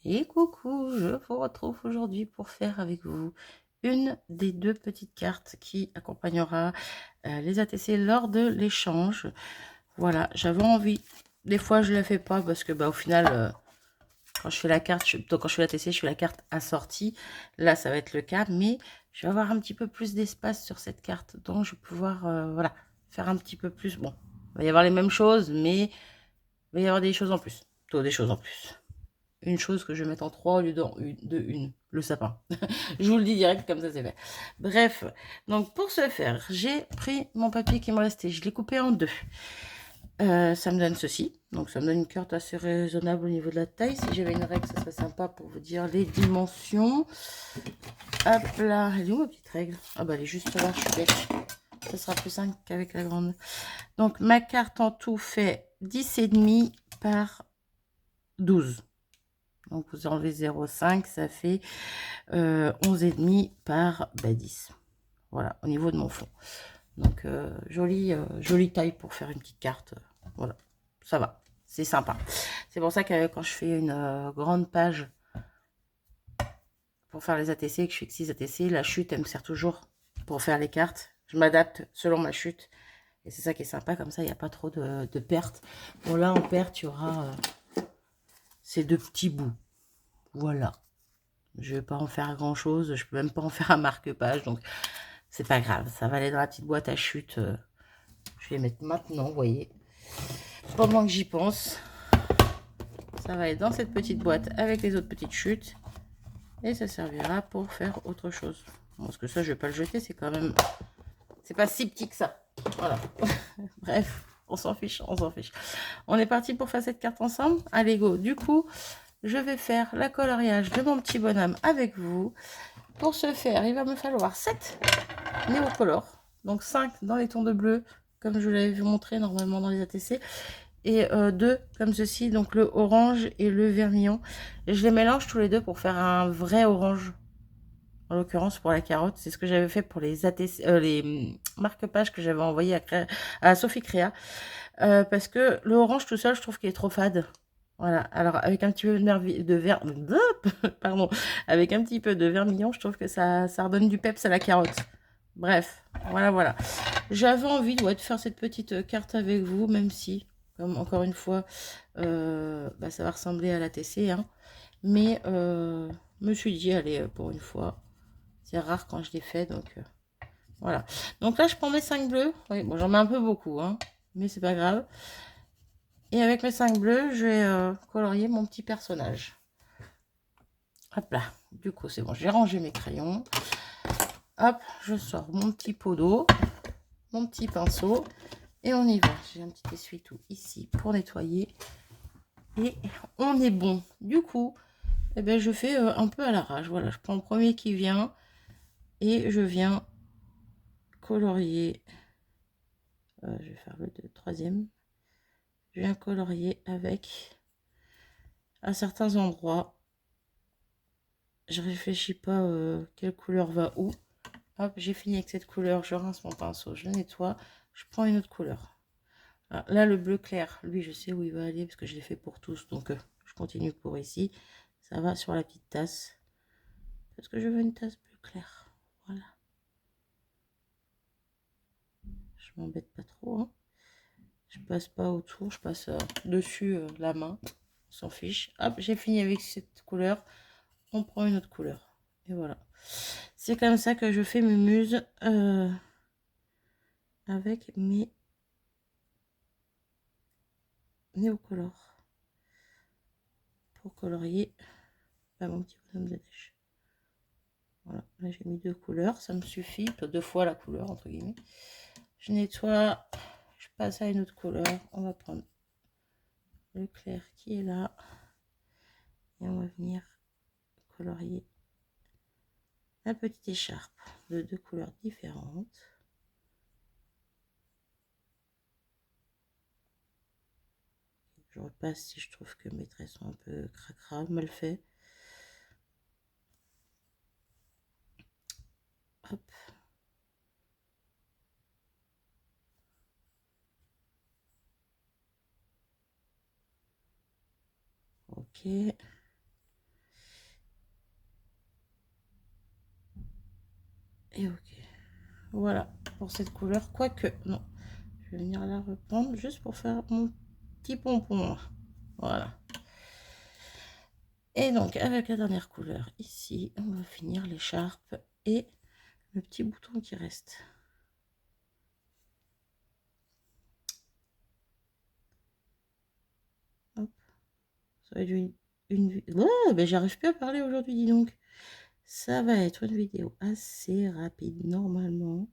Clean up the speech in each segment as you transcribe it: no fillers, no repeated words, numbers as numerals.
Et coucou, je vous retrouve aujourd'hui pour faire avec vous une des deux petites cartes qui accompagnera les ATC lors de l'échange. Voilà, j'avais envie. Des fois, je ne la fais pas parce que au final, quand je fais la carte, quand je fais l'ATC, je fais la carte assortie. Là, ça va être le cas, mais je vais avoir un petit peu plus d'espace sur cette carte. Donc, je vais pouvoir voilà, faire un petit peu plus. Bon, il va y avoir les mêmes choses, mais il va y avoir des choses en plus. Plutôt des choses en plus. Une chose que je vais mettre en 3 au lieu de une, le sapin. Je vous le dis direct, comme ça c'est fait. Bref, donc pour ce faire, j'ai pris mon papier qui me restait, je l'ai coupé en deux. Ça me donne ceci, donc ça me donne une carte assez raisonnable au niveau de la taille. Si j'avais une règle, ça serait sympa pour vous dire les dimensions. Hop là, elle est où ma petite règle? Ah bah elle est juste là, je suis bête. Ça sera plus simple qu'avec la grande. Donc ma carte en tout fait 10,5 par 12. Donc vous enlevez 0,5, ça fait 11,5 par 10. Voilà, au niveau de mon fond. Donc jolie taille pour faire une petite carte. Voilà, ça va, c'est sympa. C'est pour ça que quand je fais une grande page pour faire les ATC, que je fais que 6 ATC, la chute, elle me sert toujours pour faire les cartes. Je m'adapte selon ma chute. Et c'est ça qui est sympa, comme ça, il n'y a pas trop de pertes. Bon, là, en perte, il y aura ces deux petits bouts. Voilà. Je vais pas en faire grand chose, je peux même pas en faire un marque-page, donc c'est pas grave, ça va aller dans la petite boîte à chute. Je vais les mettre maintenant, vous voyez. Pendant que j'y pense, ça va aller dans cette petite boîte avec les autres petites chutes. Et ça servira pour faire autre chose. Bon, parce que ça, je vais pas le jeter, c'est quand même... C'est pas si petit que ça. Voilà. Bref, on s'en fiche, on s'en fiche. On est parti pour faire cette carte ensemble. Allez, go. Du coup, je vais faire la coloriage de mon petit bonhomme avec vous. Pour ce faire, il va me falloir 7 néocolores, donc 5 dans les tons de bleu, comme je vous l'avais vu montrer normalement dans les ATC, et 2 comme ceci, donc le orange et le vermillon. Et je les mélange tous les deux pour faire un vrai orange. En l'occurrence pour la carotte, c'est ce que j'avais fait pour les ATC, les marque-pages que j'avais envoyé à Sophie Créa, parce que le orange tout seul, je trouve qu'il est trop fade. Voilà, alors avec un petit peu pardon, avec un petit peu de vermillon, je trouve que ça redonne du peps à la carotte. Bref, voilà. J'avais envie de faire cette petite carte avec vous, même si, comme encore une fois, ça va ressembler à la TC, hein. Mais je me suis dit, allez, pour une fois, c'est rare quand je l'ai fait, donc voilà. Donc là, je prends mes 5 bleus. Oui, bon, j'en mets un peu beaucoup, hein, mais c'est pas grave. Et avec mes 5 bleus, je vais colorier mon petit personnage. Hop là, du coup c'est bon, j'ai rangé mes crayons. Hop, je sors mon petit pot d'eau, mon petit pinceau, et on y va. J'ai un petit essuie-tout ici pour nettoyer. Et on est bon. Du coup, je fais un peu à l'arrache. Voilà, je prends le premier qui vient, et je viens colorier. Je vais faire le troisième. Je viens colorier avec, à certains endroits, je réfléchis pas quelle couleur va où. Hop, j'ai fini avec cette couleur, je rince mon pinceau, je nettoie, je prends une autre couleur. Alors, là, le bleu clair, lui, je sais où il va aller parce que je l'ai fait pour tous, donc je continue pour ici. Ça va sur la petite tasse, parce que je veux une tasse bleu clair. Voilà. Je m'embête pas trop, hein. Je passe pas autour, je passe dessus la main, on s'en fiche. Hop, j'ai fini avec cette couleur, on prend une autre couleur. Et voilà. C'est comme ça que je fais mes muses avec mes néocolores pour colorier mon petit bonhomme de neige. Voilà, là j'ai mis deux couleurs, ça me suffit, deux fois la couleur entre guillemets. Je nettoie, je passe à une autre couleur. On va prendre le clair qui est là et on va venir colorier la petite écharpe de deux couleurs différentes. Je repasse si je trouve que mes traits sont un peu cracra, mal fait. Hop. Ok. Et ok. Voilà pour cette couleur. Quoique, non. Je vais venir la reprendre juste pour faire mon petit pompon. Voilà. Et donc, avec la dernière couleur ici, on va finir l'écharpe et le petit bouton qui reste. Hop. Ça va être une... Oh, ben j'arrive plus à parler aujourd'hui, dis donc. Ça va être une vidéo assez rapide, normalement.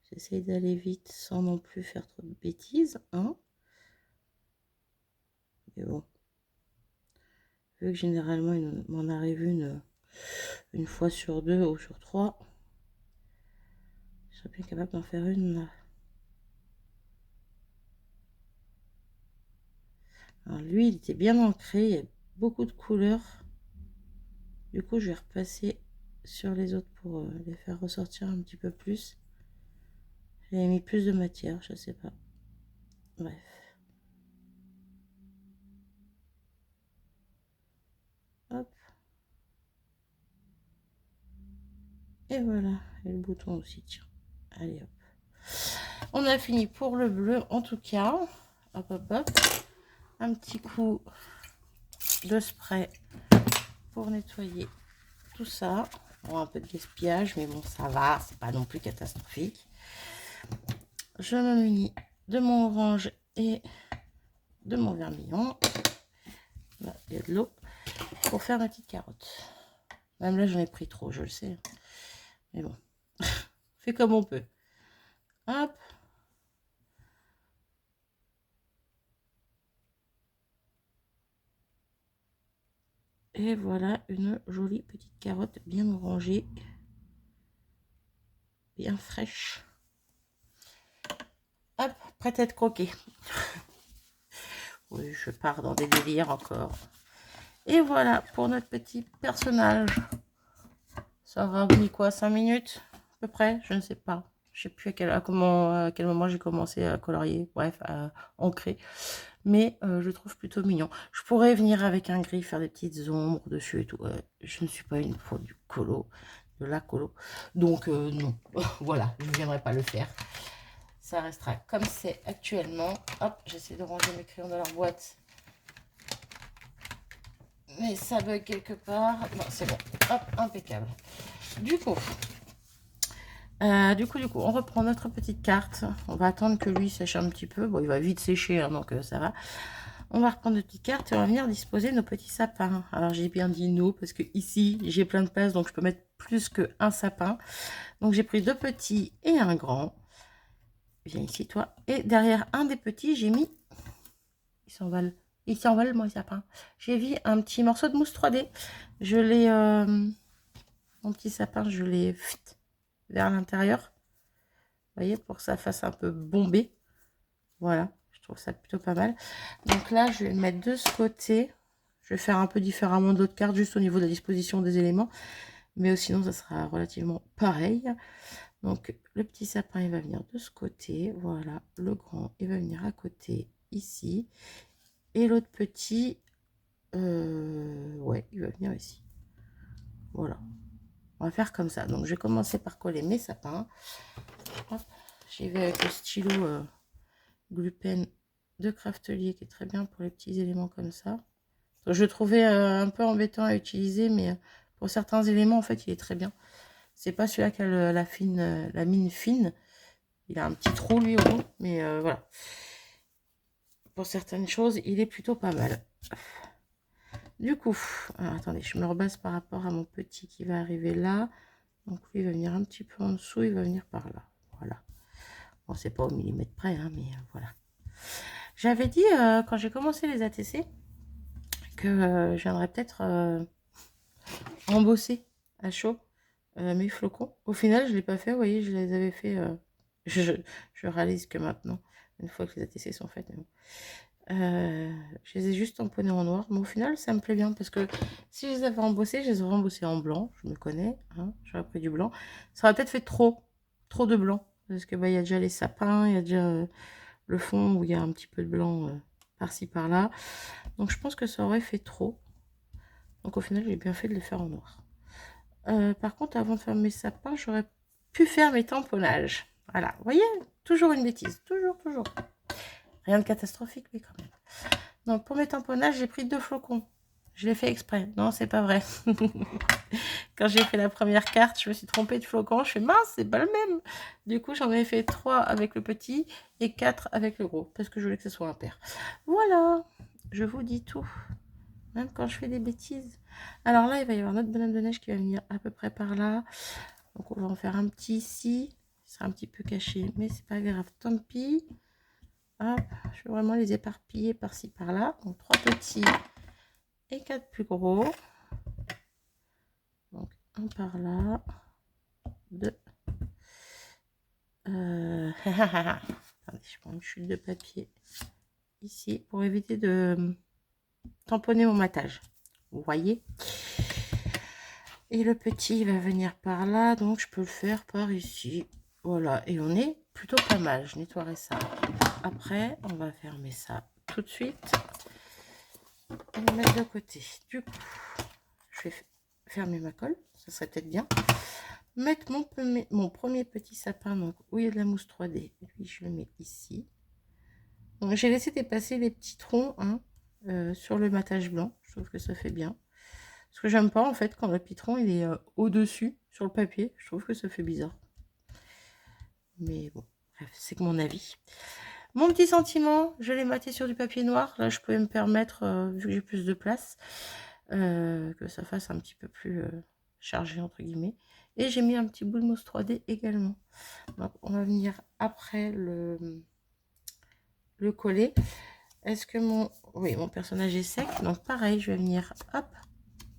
J'essaie d'aller vite sans non plus faire trop de bêtises, hein. Mais bon. Vu que généralement, il m'en arrive une fois sur 2 ou sur 3. Je serais bien capable d'en faire une là. Alors lui, il était bien ancré, il y a beaucoup de couleurs. Du coup, je vais repasser sur les autres pour les faire ressortir un petit peu plus. J'avais mis plus de matière, je sais pas. Bref. Hop. Et voilà. Et le bouton aussi, tiens. Allez, hop. On a fini pour le bleu, en tout cas. Hop, hop, hop. Un petit coup de spray pour nettoyer tout ça. Bon, un peu de gaspillage, mais bon, ça va. C'est pas non plus catastrophique. Je me munis de mon orange et de mon vermillon. Là, il y a de l'eau pour faire ma petite carotte. Même là, j'en ai pris trop, je le sais. Mais bon, fait comme on peut. Hop. Et voilà une jolie petite carotte bien orangée, bien fraîche. Hop, prête à être croquée. Oui, je pars dans des délires encore. Et voilà pour notre petit personnage. Ça aura mis quoi, 5 minutes à peu près? Je ne sais pas. Je sais plus à quel moment j'ai commencé à colorier, bref, à ancrer. Mais je trouve plutôt mignon. Je pourrais venir avec un gris, faire des petites ombres dessus et tout. Je ne suis pas une pro du colo, de la colo. Donc non, voilà, je ne viendrai pas le faire. Ça restera comme c'est actuellement. Hop, j'essaie de ranger mes crayons dans leur boîte. Mais ça bug quelque part. Non, c'est bon. Hop, impeccable. Du coup, on reprend notre petite carte. On va attendre que lui sèche un petit peu. Bon, il va vite sécher, hein, donc ça va. On va reprendre notre petite carte et on va venir disposer nos petits sapins. Alors, j'ai bien dit nous, parce que ici, j'ai plein de place, donc je peux mettre plus qu'un sapin. Donc, j'ai pris 2 petits et un grand. Viens ici, toi. Et derrière un des petits, j'ai mis... Il s'envole, mon sapin. J'ai mis un petit morceau de mousse 3D. Je l'ai... mon petit sapin, je l'ai vers l'intérieur. Vous voyez, pour que ça fasse un peu bombé. Voilà, je trouve ça plutôt pas mal. Donc là, je vais le mettre de ce côté. Je vais faire un peu différemment d'autres cartes, juste au niveau de la disposition des éléments. Mais sinon, ça sera relativement pareil. Donc, le petit sapin, il va venir de ce côté. Voilà, le grand, il va venir à côté, ici. Et l'autre petit, ouais, il va venir ici. Voilà. On va faire comme ça. Donc, je vais commencer par coller mes sapins. J'y vais avec le stylo Glue Pen de Craftelier qui est très bien pour les petits éléments comme ça. Donc, je le trouvais un peu embêtant à utiliser, mais pour certains éléments, en fait, il est très bien. C'est pas celui-là qui a la mine fine. Il a un petit trou, lui, au bout, mais voilà. Pour certaines choses, il est plutôt pas mal. Du coup, alors, attendez, je me rebase par rapport à mon petit qui va arriver là. Donc lui, il va venir un petit peu en dessous, il va venir par là. Voilà. Bon, c'est pas au millimètre près, hein, mais voilà. J'avais dit, quand j'ai commencé les ATC, que je viendrais peut-être embosser à chaud mes flocons. Au final, je ne l'ai pas fait, vous voyez, je les avais fait... je réalise que maintenant, une fois que les ATC sont faites, mais bon. Je les ai juste tamponnés en noir, mais au final ça me plaît bien parce que si je les avais embossés, je les aurais embossés en blanc, je me connais, hein, j'aurais pris du blanc, ça aurait peut-être fait trop de blanc parce que bah, y a déjà les sapins, il y a déjà le fond où il y a un petit peu de blanc par-ci par-là, donc je pense que ça aurait fait trop, donc au final j'ai bien fait de les faire en noir. Par contre, avant de faire mes sapins, j'aurais pu faire mes tamponnages. Voilà, vous voyez, toujours une bêtise, toujours. Rien de catastrophique, mais quand même. Donc, pour mes tamponnages, j'ai pris 2 flocons. Je l'ai fait exprès. Non, c'est pas vrai. Quand j'ai fait la première carte, je me suis trompée de flocon. Je fais mince, c'est pas le même. Du coup, j'en ai fait 3 avec le petit et 4 avec le gros. Parce que je voulais que ce soit impair. Voilà, je vous dis tout. Même quand je fais des bêtises. Alors là, il va y avoir notre bonhomme de neige qui va venir à peu près par là. Donc, on va en faire un petit ici. Il sera un petit peu caché, mais c'est pas grave. Tant pis. Hop, je vais vraiment les éparpiller par-ci, par-là. Donc, 3 petits et 4 plus gros. Donc, un par là. 2. Attendez, je prends une chute de papier ici pour éviter de tamponner mon matage. Vous voyez? Et le petit va venir par là, donc je peux le faire par ici. Voilà, et on est plutôt pas mal. Je nettoierai ça après. On va fermer ça tout de suite. Et le mettre de côté. Du coup, je vais fermer ma colle. Ça serait peut-être bien. Mettre mon premier petit sapin, donc où il y a de la mousse 3D. Et puis je le mets ici. Donc j'ai laissé dépasser les petits troncs sur le matage blanc. Je trouve que ça fait bien. Ce que j'aime pas en fait quand le pitron il est au-dessus sur le papier. Je trouve que ça fait bizarre. Mais bon, bref, c'est que mon avis. Mon petit sentiment, je l'ai maté sur du papier noir. Là, je pouvais me permettre, vu que j'ai plus de place, que ça fasse un petit peu plus chargé, entre guillemets. Et j'ai mis un petit bout de mousse 3D également. Donc, on va venir après le coller. Est-ce que oui, mon personnage est sec. Donc, pareil, je vais venir, hop,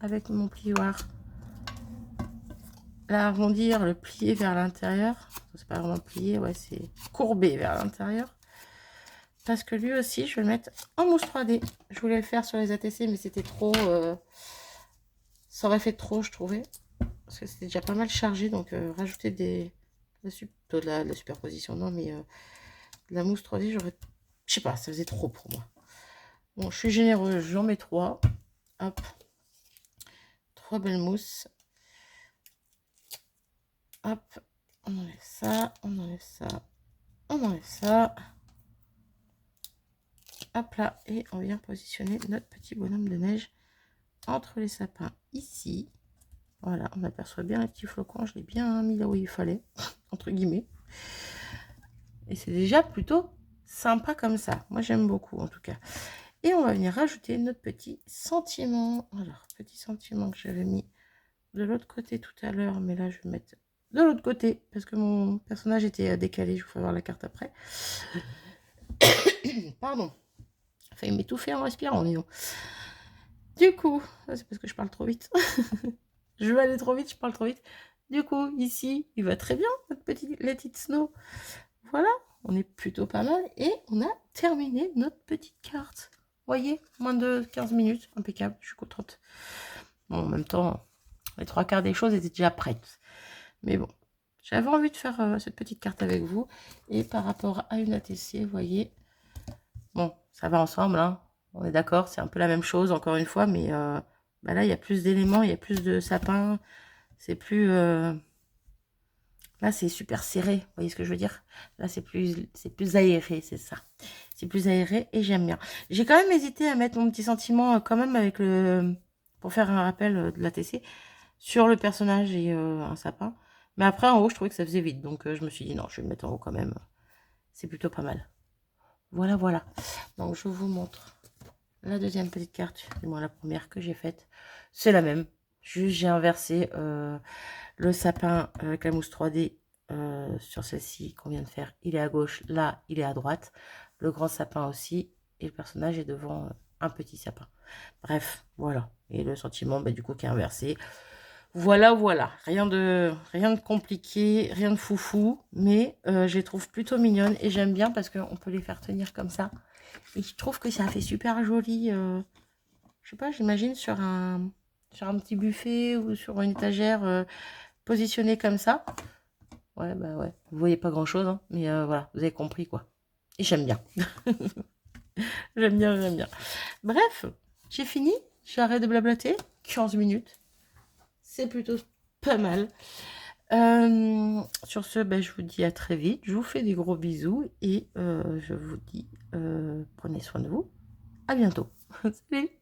avec mon plioir, l'arrondir, le plier vers l'intérieur. C'est pas vraiment plié, ouais, c'est courbé vers l'intérieur. Parce que lui aussi, je vais le mettre en mousse 3D. Je voulais le faire sur les ATC, mais c'était trop... ça aurait fait trop, je trouvais. Parce que c'était déjà pas mal chargé. Donc, rajouter de la superposition, non, mais de la mousse 3D, j'aurais... Je sais pas, ça faisait trop pour moi. Bon, je suis généreuse, j'en mets 3. Hop. 3 belles mousses. Hop. On enlève ça, on enlève ça, on enlève ça. Hop là, et on vient positionner notre petit bonhomme de neige entre les sapins ici. Voilà, on aperçoit bien les petits flocons. Je l'ai bien mis là où il fallait, entre guillemets. Et c'est déjà plutôt sympa comme ça. Moi, j'aime beaucoup, en tout cas. Et on va venir rajouter notre petit sentiment. Alors, petit sentiment que j'avais mis de l'autre côté tout à l'heure. Mais là, je vais mettre de l'autre côté parce que mon personnage était décalé. Je vous ferai voir la carte après. Pardon. Failli m'étouffer en respirant, disons. Du coup, c'est parce que je parle trop vite. Je vais aller trop vite, je parle trop vite. Du coup, ici, il va très bien, notre petit Let It Snow. Voilà, on est plutôt pas mal. Et on a terminé notre petite carte. Vous voyez, moins de 15 minutes, impeccable, je suis contente. Bon, en même temps, les 3/4 des choses étaient déjà prêtes. Mais bon, j'avais envie de faire cette petite carte avec vous. Et par rapport à une ATC, vous voyez, bon, ça va ensemble, hein. On est d'accord, c'est un peu la même chose, encore une fois, mais bah là, il y a plus d'éléments, il y a plus de sapins. C'est plus... Là, c'est super serré, vous voyez ce que je veux dire? Là, c'est plus aéré, c'est ça. C'est plus aéré et j'aime bien. J'ai quand même hésité à mettre mon petit sentiment quand même avec pour faire un rappel de l'ATC sur le personnage et un sapin. Mais après, en haut, je trouvais que ça faisait vite. Donc, je me suis dit, non, je vais le mettre en haut quand même. C'est plutôt pas mal. Voilà, voilà. Donc, je vous montre la deuxième petite carte. Du moins, la première que j'ai faite. C'est la même. Juste, j'ai inversé le sapin avec la mousse 3D sur celle-ci qu'on vient de faire. Il est à gauche, là, il est à droite. Le grand sapin aussi. Et le personnage est devant un petit sapin. Bref, voilà. Et le sentiment, bah, du coup, qui est inversé. Voilà, voilà. Rien de compliqué, rien de foufou. Mais je les trouve plutôt mignonnes. Et j'aime bien parce qu'on peut les faire tenir comme ça. Et je trouve que ça fait super joli. Je sais pas, j'imagine sur un petit buffet ou sur une étagère positionnée comme ça. Ouais, bah ouais. Vous voyez pas grand chose, hein, mais voilà, vous avez compris quoi. Et j'aime bien. J'aime bien, j'aime bien. Bref, j'ai fini. J'arrête de blablater. 15 minutes. C'est plutôt pas mal. Sur ce, ben, je vous dis à très vite. Je vous fais des gros bisous et je vous dis prenez soin de vous. À bientôt. Salut!